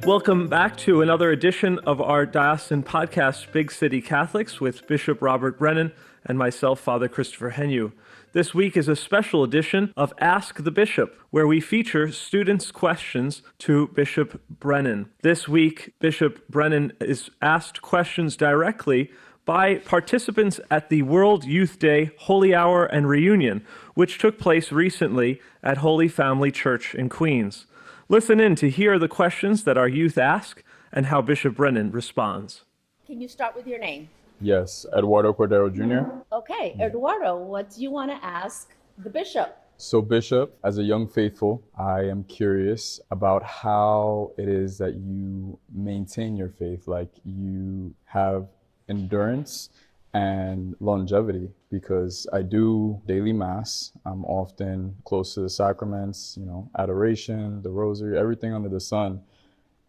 Welcome back to another edition of our Diocesan podcast, Big City Catholics, with Bishop Robert Brennan and myself, Father Christopher Henyu. This week is a special edition of Ask the Bishop, where we feature students' questions to Bishop Brennan. This week, Bishop Brennan is asked questions directly by participants at the World Youth Day Holy Hour and Reunion, which took place recently at Holy Family Church in Queens. Listen in to hear the questions that our youth ask and how Bishop Brennan responds. Can you start with your name? Yes, Eduardo Cordero Jr. Okay, Eduardo, what do you want to ask the bishop? So Bishop, as a young faithful, I am curious about how it is that you maintain your faith, like you have endurance and longevity, because I do daily mass. I'm often close to the sacraments, adoration, the rosary, everything under the sun.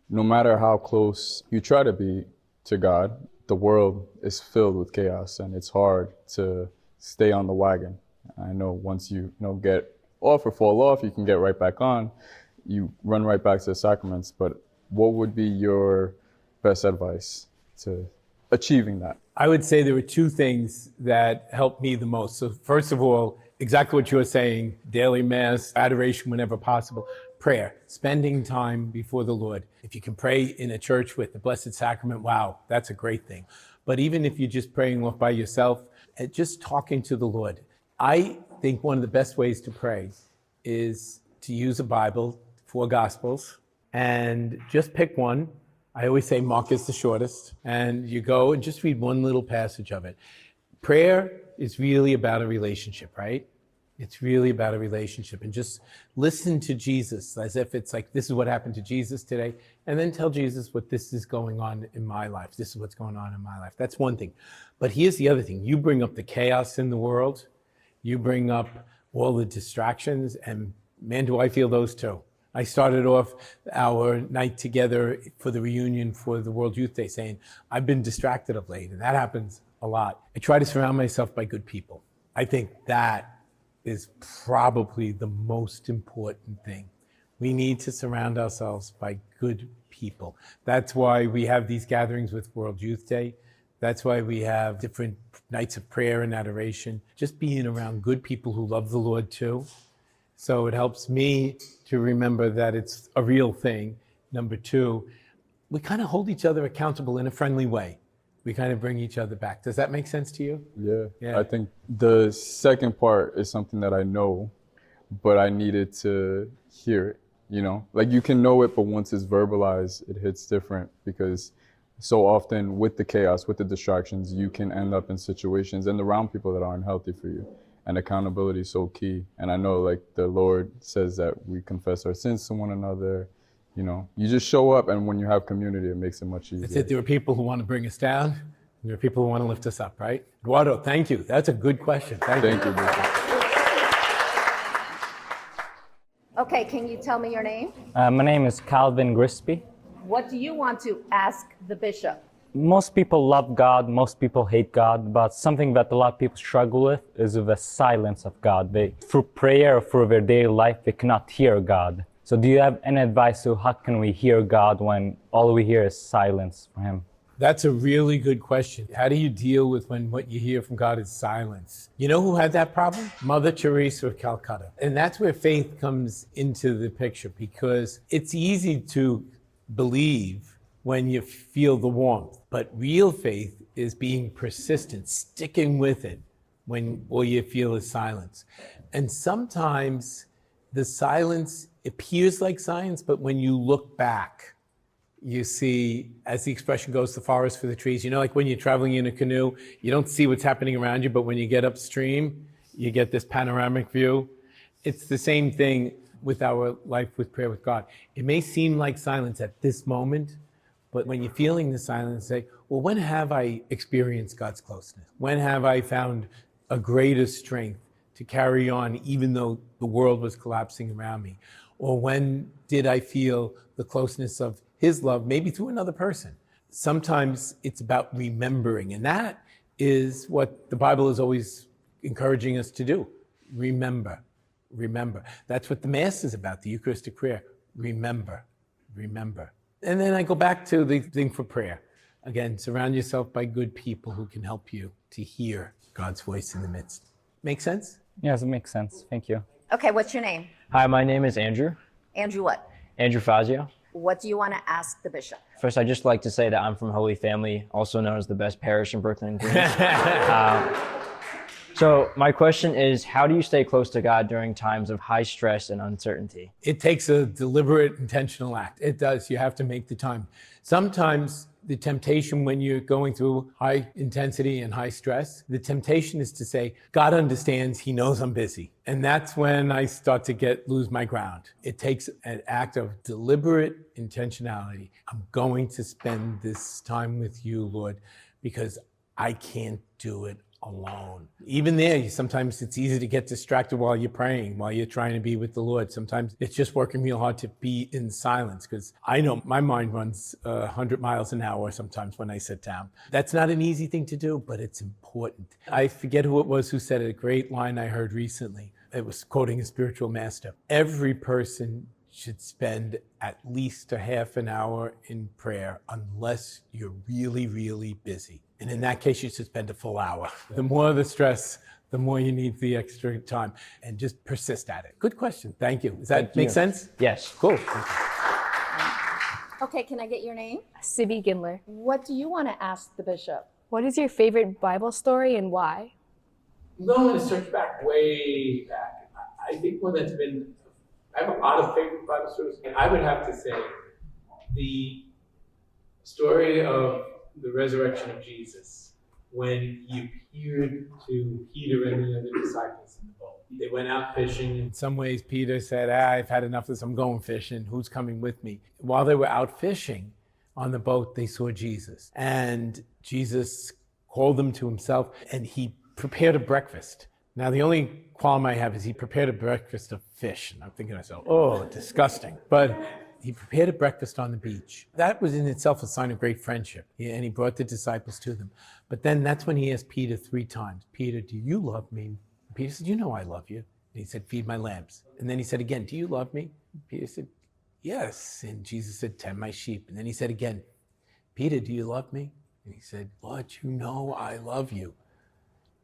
No matter how close you try to be to God, the world is filled with chaos and it's hard to stay on the wagon. I know once you get off or fall off, you can get right back on. You run right back to the sacraments. But what would be your best advice to achieving that? I would say there were two things that helped me the most. So first of all, exactly what you were saying, daily mass, adoration whenever possible, prayer, spending time before the Lord. If you can pray in a church with the Blessed Sacrament, wow, that's a great thing. But even if you're just praying off by yourself, just talking to the Lord. I think one of the best ways to pray is to use a Bible, 4 Gospels, and just pick one. I always say Mark is the shortest, and you go and just read one little passage of it. Prayer is really about a relationship, right? It's really about a relationship, and just listen to Jesus as if it's like, this is what happened to Jesus today, and then tell Jesus what this is going on in my life. This is what's going on in my life. That's one thing. But here's the other thing. You bring up the chaos in the world. You bring up all the distractions, and man, do I feel those too. I started off our night together for the reunion for the World Youth Day saying, I've been distracted of late, and that happens a lot. I try to surround myself by good people. I think that is probably the most important thing. We need to surround ourselves by good people. That's why we have these gatherings with World Youth Day. That's why we have different nights of prayer and adoration. Just being around good people who love the Lord too. So it helps me to remember that it's a real thing. Number 2, we kind of hold each other accountable in a friendly way. We kind of bring each other back. Does that make sense to you? Yeah. I think the second part is something that I know, but I needed to hear it, Like you can know it, but once it's verbalized, it hits different, because so often with the chaos, with the distractions, you can end up in situations and around people that aren't healthy for you. And accountability is so key. And I know like the Lord says that we confess our sins to one another. You just show up, and when you have community, it makes it much easier. That's it. There are people who want to bring us down, and there are people who want to lift us up, right? Eduardo, thank you. That's a good question. Thank you. Bishop. Okay, can you tell me your name? My name is Calvin Grisby. What do you want to ask the bishop? Most people love God, most people hate God, but something that a lot of people struggle with is the silence of God. Through prayer or through their daily life, they cannot hear God. So do you have any advice to how can we hear God when all we hear is silence from Him? That's a really good question. How do you deal with when what you hear from God is silence? You know who had that problem? Mother Teresa of Calcutta. And that's where faith comes into the picture, because it's easy to believe when you feel the warmth. But real faith is being persistent, sticking with it when all you feel is silence. And sometimes the silence appears like silence, but when you look back, you see, as the expression goes, the forest for the trees. Like when you're traveling in a canoe, you don't see what's happening around you, but when you get upstream, you get this panoramic view. It's the same thing with our life with prayer with God. It may seem like silence at this moment, but when you're feeling the silence, say, well, when have I experienced God's closeness? When have I found a greater strength to carry on even though the world was collapsing around me? Or when did I feel the closeness of His love, maybe through another person? Sometimes it's about remembering, and that is what the Bible is always encouraging us to do. Remember. That's what the Mass is about, the Eucharistic prayer. Remember. And then I go back to the thing for prayer. Again, surround yourself by good people who can help you to hear God's voice in the midst. Make sense? Yes, it makes sense. Thank you. Okay, what's your name? Hi, my name is Andrew. Andrew what? Andrew Fazio. What do you want to ask the bishop? First, I'd just like to say that I'm from Holy Family, also known as the best parish in Brooklyn and Queens. So my question is, how do you stay close to God during times of high stress and uncertainty? It takes a deliberate, intentional act. It does. You have to make the time. Sometimes the temptation when you're going through high intensity and high stress, the temptation is to say, God understands, he knows I'm busy. And that's when I start to lose my ground. It takes an act of deliberate intentionality. I'm going to spend this time with you, Lord, because I can't do it alone. Even there, sometimes it's easy to get distracted while you're praying, while you're trying to be with the Lord. Sometimes it's just working real hard to be in silence, because I know my mind runs 100 miles an hour sometimes when I sit down. That's not an easy thing to do, but it's important. I forget who it was who said it, a great line I heard recently. It was quoting a spiritual master. Every person should spend at least a half an hour in prayer unless you're really, really busy. And in that case, you should spend a full hour. The more the stress, the more you need the extra time, and just persist at it. Good question. Thank you. Does that make sense? Yes. Cool. Okay, can I get your name? Sibby Gindler. What do you want to ask the bishop? What is your favorite Bible story and why? I'm going to search back way back. I think one that's been, I have a lot of favorite Bible stories. And I would have to say the story of the resurrection of Jesus, when he appeared to Peter and the other disciples in the boat. They went out fishing. In some ways, Peter said, I've had enough of this, I'm going fishing. Who's coming with me? While they were out fishing on the boat, they saw Jesus. And Jesus called them to himself, and he prepared a breakfast. Now, the only qualm I have is he prepared a breakfast of fish. And I'm thinking to myself, oh, disgusting. But he prepared a breakfast on the beach. That was in itself a sign of great friendship. And he brought the disciples to them. But then that's when he asked Peter 3 times, Peter, do you love me? And Peter said, you know I love you. And he said, feed my lambs. And then he said again, do you love me? Peter said, yes. And Jesus said, tend my sheep. And then he said again, Peter, do you love me? And he said, Lord, you know I love you.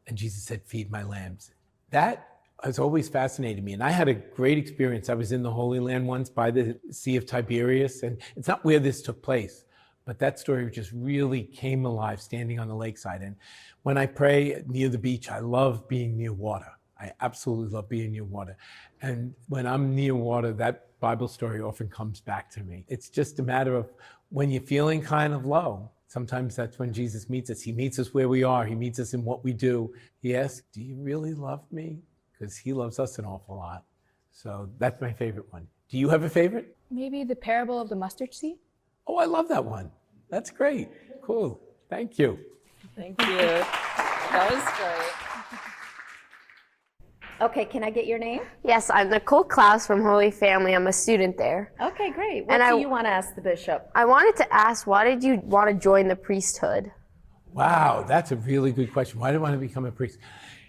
And Jesus said, feed my lambs. That has always fascinated me. And I had a great experience. I was in the Holy Land once by the Sea of Tiberias. And it's not where this took place, but that story just really came alive standing on the lakeside. And when I pray near the beach, I love being near water. I absolutely love being near water. And when I'm near water, that Bible story often comes back to me. It's just a matter of when you're feeling kind of low, sometimes that's when Jesus meets us. He meets us where we are. He meets us in what we do. He asks, do you really love me? Because he loves us an awful lot. So that's my favorite one. Do you have a favorite? Maybe the parable of the mustard seed? Oh, I love that one. That's great. Cool. Thank you. Thank you. That was great. Okay, can I get your name? Yes, I'm Nicole Klaus from Holy Family. I'm a student there. Okay, great. What And do I- you want to ask the bishop? I wanted to ask, why did you want to join the priesthood? Wow, that's a really good question. Why did I want to become a priest?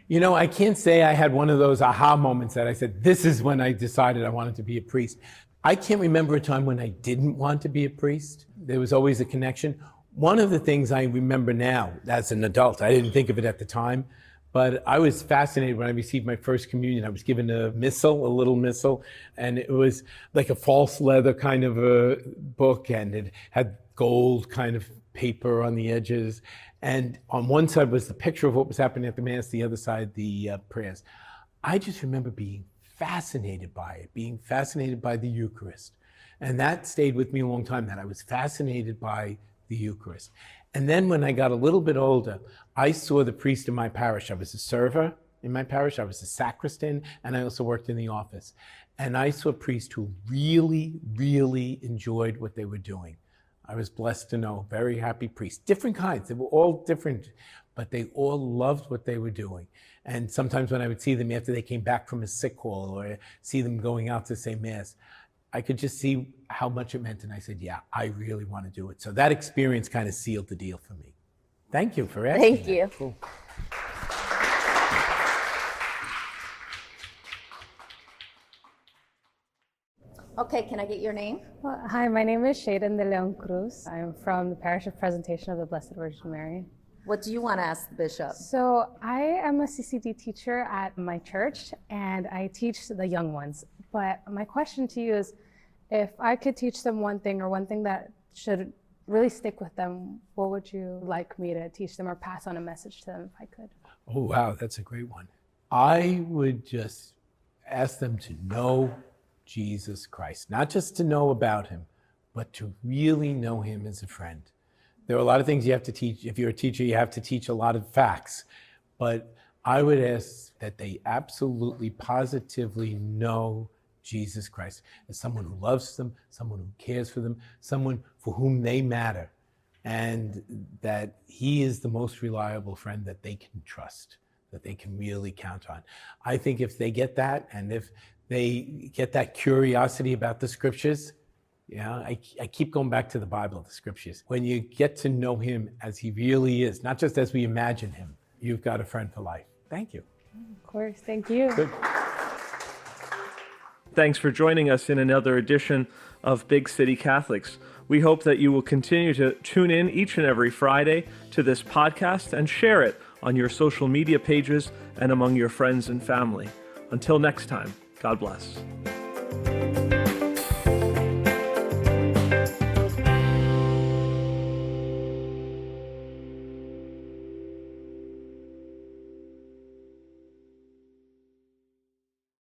You know, I can't say I had one of those aha moments that I said, this is when I decided I wanted to be a priest. I can't remember a time when I didn't want to be a priest. There was always a connection. One of the things I remember now as an adult, I didn't think of it at the time, but I was fascinated when I received my first communion. I was given a missal, a little missal, and it was like a false leather kind of a book, and it had gold kind of paper on the edges. And on one side was the picture of what was happening at the Mass, the other side, the prayers. I just remember being fascinated by it, being fascinated by the Eucharist. And that stayed with me a long time, that I was fascinated by the Eucharist. And then when I got a little bit older, I saw the priest in my parish. I was a server in my parish, I was a sacristan, and I also worked in the office. And I saw priests who really, really enjoyed what they were doing. I was blessed to know very happy priests, different kinds. They were all different, but they all loved what they were doing. And sometimes when I would see them after they came back from a sick call, or see them going out to say Mass, I could just see how much it meant. And I said, yeah, I really want to do it. So that experience kind of sealed the deal for me. Thank you for asking. Thank you. Cool. Okay, can I get your name? Well, hi, my name is Shaden de Leon Cruz. I'm from the Parish of Presentation of the Blessed Virgin Mary. What do you want to ask the bishop? So I am a CCD teacher at my church, and I teach the young ones. But my question to you is, if I could teach them one thing or one thing that should really stick with them, what would you like me to teach them or pass on a message to them if I could? Oh, wow, that's a great one. I would just ask them to know Jesus Christ, not just to know about him, but to really know him as a friend. There are a lot of things you have to teach. If you're a teacher, you have to teach a lot of facts. But I would ask that they absolutely, positively know Jesus Christ as someone who loves them, someone who cares for them, someone for whom they matter, and that he is the most reliable friend that they can trust, that they can really count on. I think if they get that, and if they get that curiosity about the scriptures, I keep going back to the Bible, the scriptures. When you get to know him as he really is, not just as we imagine him, you've got a friend for life. Thank you. Of course, thank you. Good. Thanks for joining us in another edition of Big City Catholics. We hope that you will continue to tune in each and every Friday to this podcast and share it on your social media pages and among your friends and family. Until next time, God bless.